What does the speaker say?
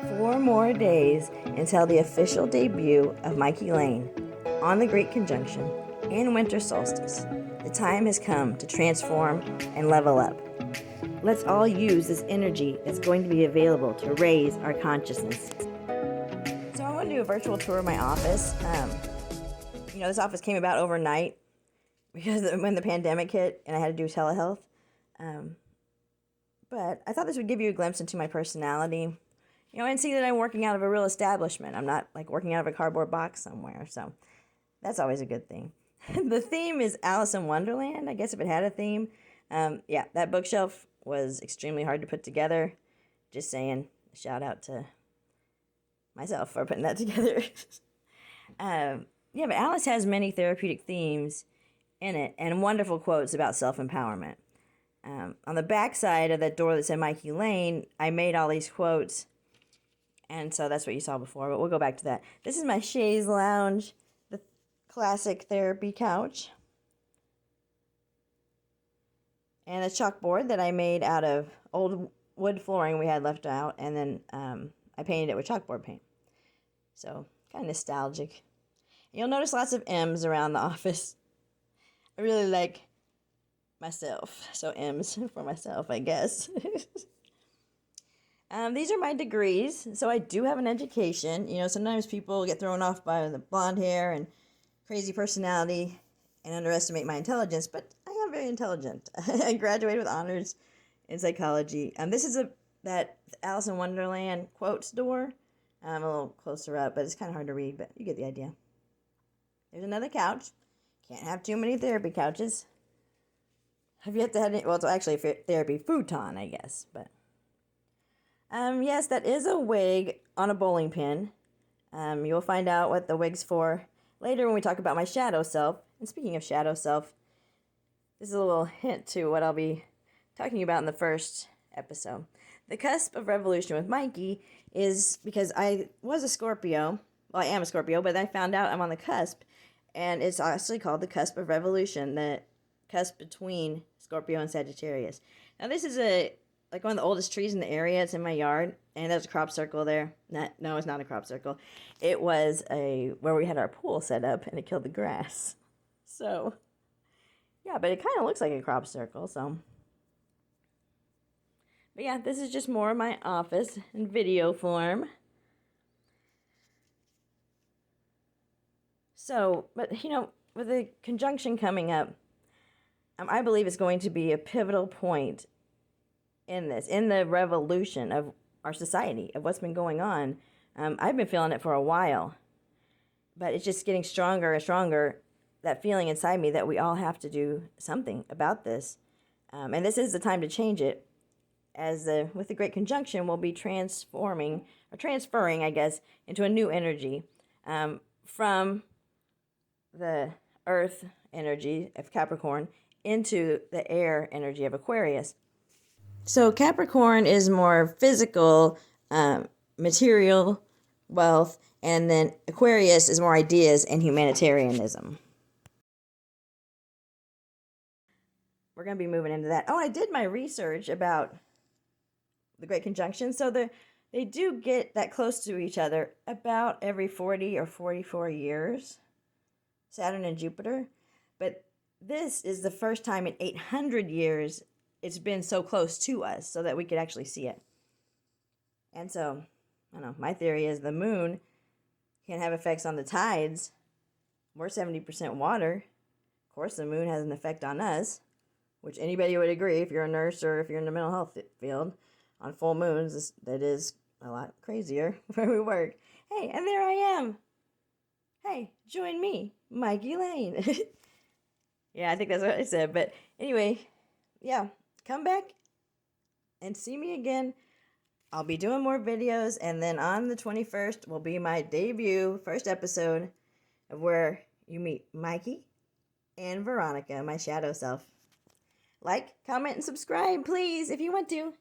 4 more days until the official debut of Mikey Lane on the Great Conjunction and Winter Solstice. The time has come to transform and level up. Let's all use this energy that's going to be available to raise our consciousness. So I want to do a virtual tour of my office. This office came about overnight because when the pandemic hit and I had to do telehealth. But I thought this would give you a glimpse into my personality, and see that I'm working out of a real establishment. I'm not like working out of a cardboard box somewhere, so that's always a good thing. The theme is Alice in Wonderland, I guess, if it had a theme. That bookshelf was extremely hard to put together. Just saying, shout out to myself for putting that together. But Alice has many therapeutic themes in it and wonderful quotes about self-empowerment. On the back side of that door that said Mikey Lane, I made all these quotes, and so that's what you saw before, but we'll go back to that. This is my chaise lounge, the classic therapy couch, and a chalkboard that I made out of old wood flooring we had left out, and then I painted it with chalkboard paint. So, kind of nostalgic. You'll notice lots of M's around the office. I really like myself, so M's for myself, I guess. These are my degrees, so I do have an education. Sometimes people get thrown off by the blonde hair and crazy personality and underestimate my intelligence, but I am very intelligent. I graduated with honors in psychology. This is that Alice in Wonderland quotes door. I'm a little closer up, but it's kind of hard to read, but you get the idea. There's another couch. Can't have too many therapy couches. Have yet to have any, well, it's actually a therapy futon, I guess, but yes, that is a wig on a bowling pin. You'll find out what the wig's for later when we talk about my shadow self. And speaking of shadow self, this is a little hint to what I'll be talking about in the first episode. The Cusp of Revolution with Mikey is because I was a Scorpio. Well, I am a Scorpio, but I found out I'm on the cusp, and it's actually called the Cusp of Revolution, the cusp between Scorpio and Sagittarius. Now, this is one of the oldest trees in the area. It's in my yard, and there's a crop circle there. No, it's not a crop circle. It was where we had our pool set up, and it killed the grass. So, yeah, but it kind of looks like a crop circle, so. But yeah, this is just more of my office in video form. So, but with the conjunction coming up, I believe it's going to be a pivotal point in the revolution of our society, of what's been going on. I've been feeling it for a while, but it's just getting stronger and stronger, that feeling inside me that we all have to do something about this. And this is the time to change it, as with the Great Conjunction, we'll be transferring, I guess, into a new energy from the earth energy of Capricorn into the air energy of Aquarius. So Capricorn is more physical, material, wealth, and then Aquarius is more ideas and humanitarianism. We're going to be moving into that. Oh, I did my research about the Great Conjunction. So they do get that close to each other about every 40 or 44 years, Saturn and Jupiter. But this is the first time in 800 years it's been so close to us so that we could actually see it. And so, I don't know, my theory is the moon can have effects on the tides. We're 70% water. Of course, the moon has an effect on us, which anybody would agree if you're a nurse or if you're in the mental health field. On full moons, that is a lot crazier where we work. Hey, and there I am. Hey, join me, Mikey Lane. Yeah, I think that's what I said. But anyway, yeah, come back and see me again. I'll be doing more videos, and then on the 21st will be my debut first episode of where you meet Mikey and Veronica, my shadow self. Like, comment, and subscribe, please, if you want to.